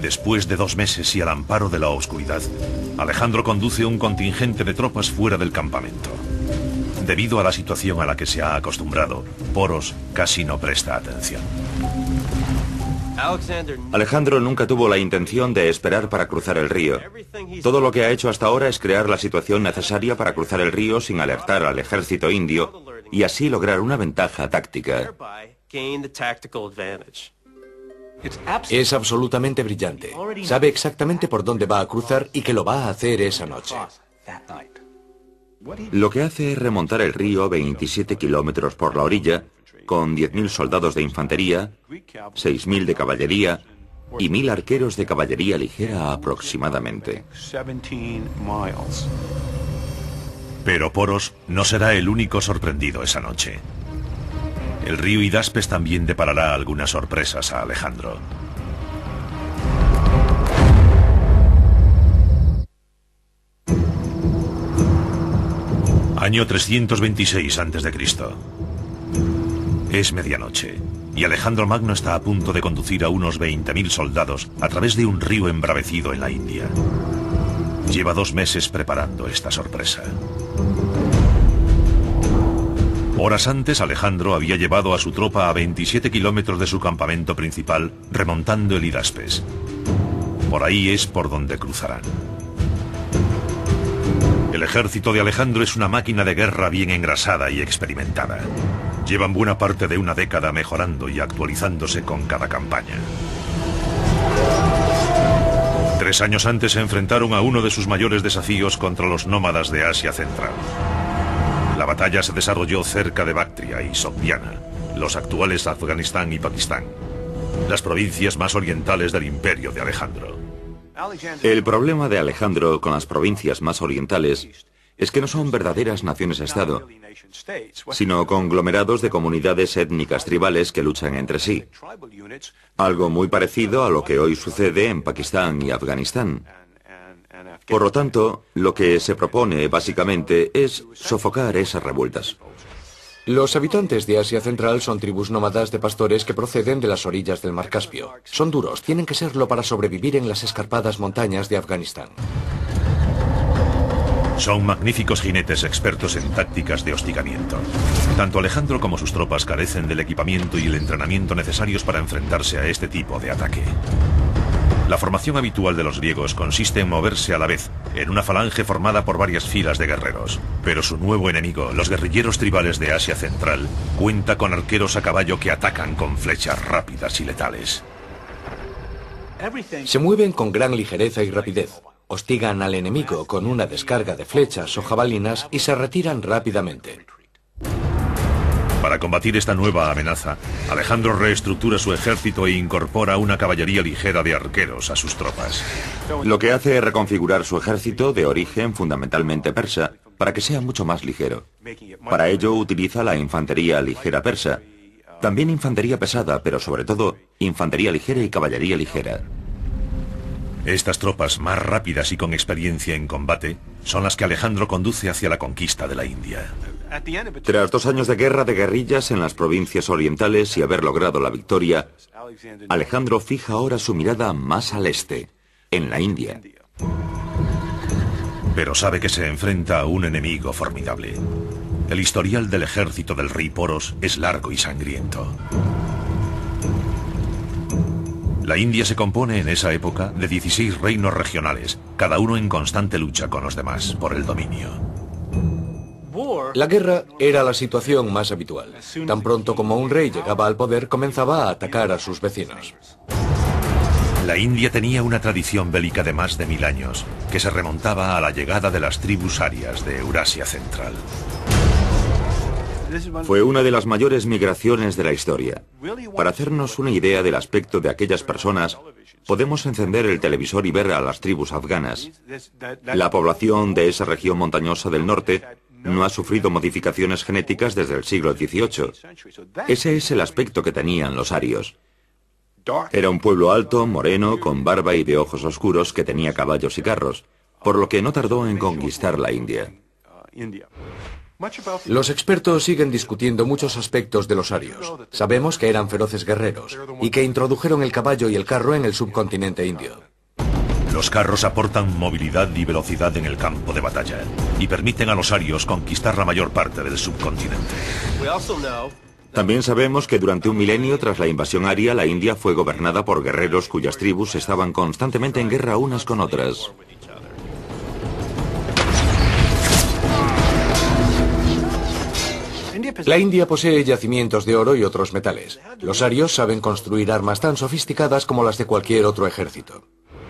Después de 2 meses y al amparo de la oscuridad, Alejandro conduce un contingente de tropas fuera del campamento. Debido a la situación a la que se ha acostumbrado, Poros casi no presta atención. Alejandro nunca tuvo la intención de esperar para cruzar el río. Todo lo que ha hecho hasta ahora es crear la situación necesaria para cruzar el río sin alertar al ejército indio y así lograr una ventaja táctica. Es absolutamente brillante. Sabe exactamente por dónde va a cruzar y que lo va a hacer esa noche. Lo que hace es remontar el río 27 kilómetros por la orilla, con 10.000 soldados de infantería, 6.000 de caballería y 1.000 arqueros de caballería ligera aproximadamente. Pero Poros no será el único sorprendido esa noche. El río Hidaspes también deparará algunas sorpresas a Alejandro. Año 326 a.C. Es medianoche y Alejandro Magno está a punto de conducir a unos 20.000 soldados a través de un río embravecido en la India. Lleva 2 meses preparando esta sorpresa. Horas antes, Alejandro había llevado a su tropa a 27 kilómetros de su campamento principal, remontando el Hidaspes. Por ahí es por donde cruzarán. El ejército de Alejandro es una máquina de guerra bien engrasada y experimentada. Llevan buena parte de una década mejorando y actualizándose con cada campaña. 3 años antes se enfrentaron a uno de sus mayores desafíos contra los nómadas de Asia Central. La batalla se desarrolló cerca de Bactria y Sogdiana, los actuales Afganistán y Pakistán, las provincias más orientales del imperio de Alejandro. El problema de Alejandro con las provincias más orientales es que no son verdaderas naciones-estado, sino conglomerados de comunidades étnicas tribales que luchan entre sí. Algo muy parecido a lo que hoy sucede en Pakistán y Afganistán. Por lo tanto, lo que se propone básicamente es sofocar esas revueltas. Los habitantes de Asia Central son tribus nómadas de pastores que proceden de las orillas del Mar Caspio. Son duros, tienen que serlo para sobrevivir en las escarpadas montañas de Afganistán. Son magníficos jinetes expertos en tácticas de hostigamiento. Tanto Alejandro como sus tropas carecen del equipamiento y el entrenamiento necesarios para enfrentarse a este tipo de ataque. La formación habitual de los griegos consiste en moverse a la vez, en una falange formada por varias filas de guerreros. Pero su nuevo enemigo, los guerrilleros tribales de Asia Central, cuenta con arqueros a caballo que atacan con flechas rápidas y letales. Se mueven con gran ligereza y rapidez. Hostigan al enemigo con una descarga de flechas o jabalinas y se retiran rápidamente. Para combatir esta nueva amenaza, Alejandro reestructura su ejército e incorpora una caballería ligera de arqueros a sus tropas. Lo que hace es reconfigurar su ejército de origen fundamentalmente persa para que sea mucho más ligero. Para ello utiliza la infantería ligera persa, también infantería pesada, pero sobre todo infantería ligera y caballería ligera. Estas tropas más rápidas y con experiencia en combate son las que Alejandro conduce hacia la conquista de la India. Tras 2 años de guerra de guerrillas en las provincias orientales y haber logrado la victoria, Alejandro fija ahora su mirada más al este, en la India. Pero sabe que se enfrenta a un enemigo formidable. El historial del ejército del rey Poros es largo y sangriento. La India se compone en esa época de 16 reinos regionales, cada uno en constante lucha con los demás por el dominio. La guerra era la situación más habitual. Tan pronto como un rey llegaba al poder, comenzaba a atacar a sus vecinos. La India tenía una tradición bélica de más de 1000 años, que se remontaba a la llegada de las tribus arias de Eurasia Central. Fue una de las mayores migraciones de la historia. Para hacernos una idea del aspecto de aquellas personas, podemos encender el televisor y ver a las tribus afganas. La población de esa región montañosa del norte no ha sufrido modificaciones genéticas desde el siglo XVIII. Ese es el aspecto que tenían los arios. Era un pueblo alto, moreno, con barba y de ojos oscuros que tenía caballos y carros, por lo que no tardó en conquistar la India. Los expertos siguen discutiendo muchos aspectos de los arios. Sabemos que eran feroces guerreros y que introdujeron el caballo y el carro en el subcontinente indio. Los carros aportan movilidad y velocidad en el campo de batalla y permiten a los arios conquistar la mayor parte del subcontinente. También sabemos que durante un milenio tras la invasión aria, la India fue gobernada por guerreros cuyas tribus estaban constantemente en guerra unas con otras. La India posee yacimientos de oro y otros metales. Los arios saben construir armas tan sofisticadas como las de cualquier otro ejército.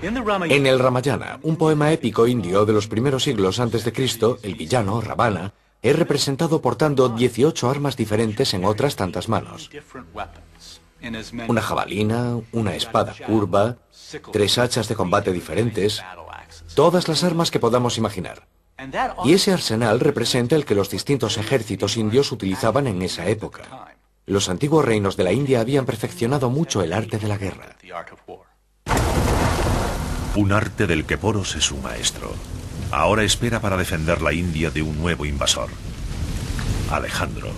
En el Ramayana, un poema épico indio de los primeros siglos antes de Cristo, el villano, Ravana, es representado portando 18 armas diferentes en otras tantas manos. Una jabalina, una espada curva, 3 hachas de combate diferentes, todas las armas que podamos imaginar. Y ese arsenal representa el que los distintos ejércitos indios utilizaban en esa época. Los antiguos reinos de la India habían perfeccionado mucho el arte de la guerra. Un arte del que Poros es un maestro. Ahora espera para defender la India de un nuevo invasor, Alejandro.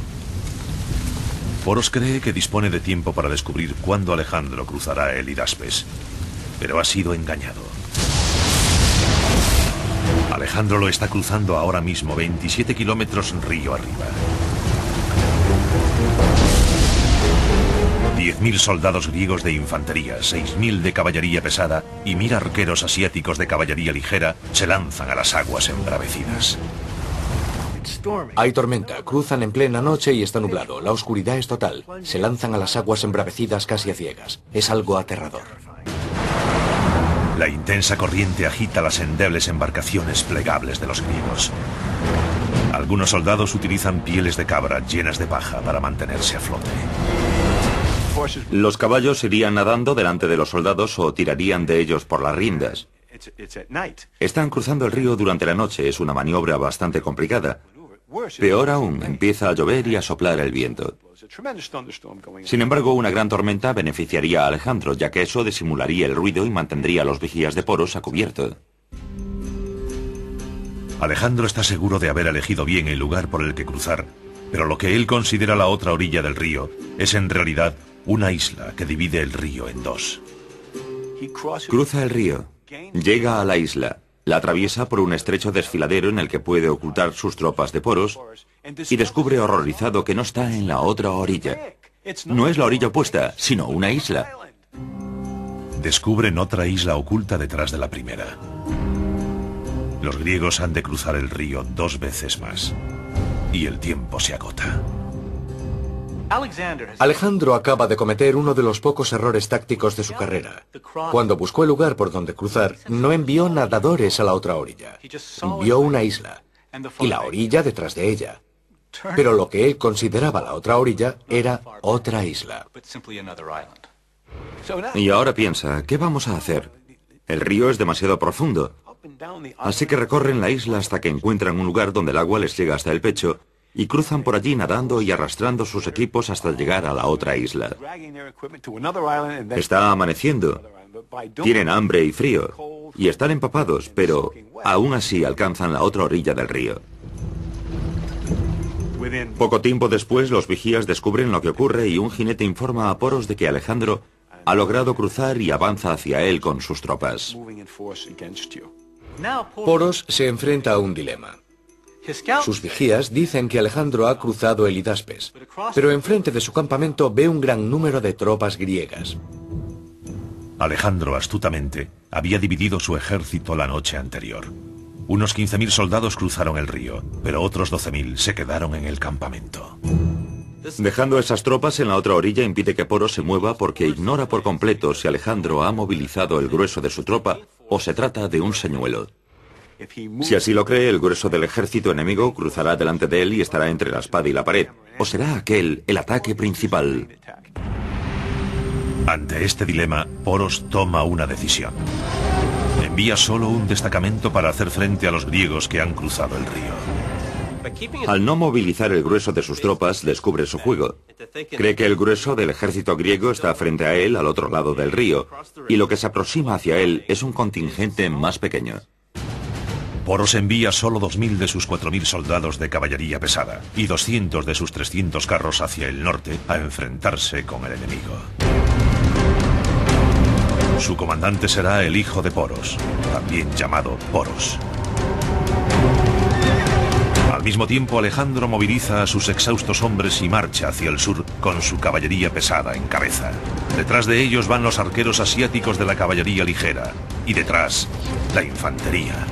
Poros cree que dispone de tiempo para descubrir cuándo Alejandro cruzará el Hidaspes, pero ha sido engañado. Alejandro lo está cruzando ahora mismo 27 kilómetros río arriba. 10.000 soldados griegos de infantería, 6.000 de caballería pesada y 1.000 arqueros asiáticos de caballería ligera se lanzan a las aguas embravecidas. Hay tormenta, cruzan en plena noche y está nublado. La oscuridad es total. Se lanzan a las aguas embravecidas casi a ciegas. Es algo aterrador. La intensa corriente agita las endebles embarcaciones plegables de los griegos. Algunos soldados utilizan pieles de cabra llenas de paja para mantenerse a flote. Los caballos irían nadando delante de los soldados o tirarían de ellos por las riendas. Están cruzando el río durante la noche, es una maniobra bastante complicada. Peor aún, empieza a llover y a soplar el viento. Sin embargo, una gran tormenta beneficiaría a Alejandro, ya que eso disimularía el ruido y mantendría a los vigías de Poros a cubierto. Alejandro está seguro de haber elegido bien el lugar por el que cruzar, pero lo que él considera la otra orilla del río es en realidad una isla que divide el río en dos. Cruza el río, llega a la isla, la atraviesa por un estrecho desfiladero en el que puede ocultar sus tropas de Poros y descubre horrorizado que no está en la otra orilla. No es la orilla opuesta, sino una isla. Descubren otra isla oculta detrás de la primera. Los griegos han de cruzar el río 2 veces más y el tiempo se agota. Alejandro acaba de cometer uno de los pocos errores tácticos de su carrera. Cuando buscó el lugar por donde cruzar, no envió nadadores a la otra orilla. Envió una isla y la orilla detrás de ella. Pero lo que él consideraba la otra orilla era otra isla. Y ahora piensa, ¿qué vamos a hacer? El río es demasiado profundo. Así que recorren la isla hasta que encuentran un lugar donde el agua les llega hasta el pecho y cruzan por allí nadando y arrastrando sus equipos hasta llegar a la otra isla. Está amaneciendo. Tienen hambre y frío. Y están empapados, pero aún así alcanzan la otra orilla del río. Poco tiempo después, los vigías descubren lo que ocurre y un jinete informa a Poros de que Alejandro ha logrado cruzar y avanza hacia él con sus tropas. Poros se enfrenta a un dilema. Sus vigías dicen que Alejandro ha cruzado el Hidaspes, pero enfrente de su campamento ve un gran número de tropas griegas. Alejandro, astutamente, había dividido su ejército la noche anterior. Unos 15.000 soldados cruzaron el río, pero otros 12.000 se quedaron en el campamento. Dejando esas tropas en la otra orilla impide que Poros se mueva porque ignora por completo si Alejandro ha movilizado el grueso de su tropa o se trata de un señuelo. Si así lo cree, el grueso del ejército enemigo cruzará delante de él y estará entre la espada y la pared. ¿O será aquel el ataque principal? Ante este dilema, Poros toma una decisión. Envía solo un destacamento para hacer frente a los griegos que han cruzado el río. Al no movilizar el grueso de sus tropas, descubre su juego. Cree que el grueso del ejército griego está frente a él al otro lado del río, y lo que se aproxima hacia él es un contingente más pequeño. Poros envía solo 2000 de sus 4000 soldados de caballería pesada y 200 de sus 300 carros hacia el norte a enfrentarse con el enemigo. Su comandante será el hijo de Poros, también llamado Poros. Al mismo tiempo, Alejandro moviliza a sus exhaustos hombres y marcha hacia el sur con su caballería pesada en cabeza. Detrás de ellos van los arqueros asiáticos de la caballería ligera y detrás, la infantería.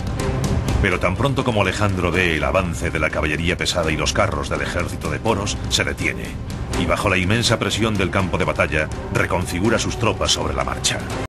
Pero tan pronto como Alejandro ve el avance de la caballería pesada y los carros del ejército de Poros, se detiene y bajo la inmensa presión del campo de batalla, reconfigura sus tropas sobre la marcha.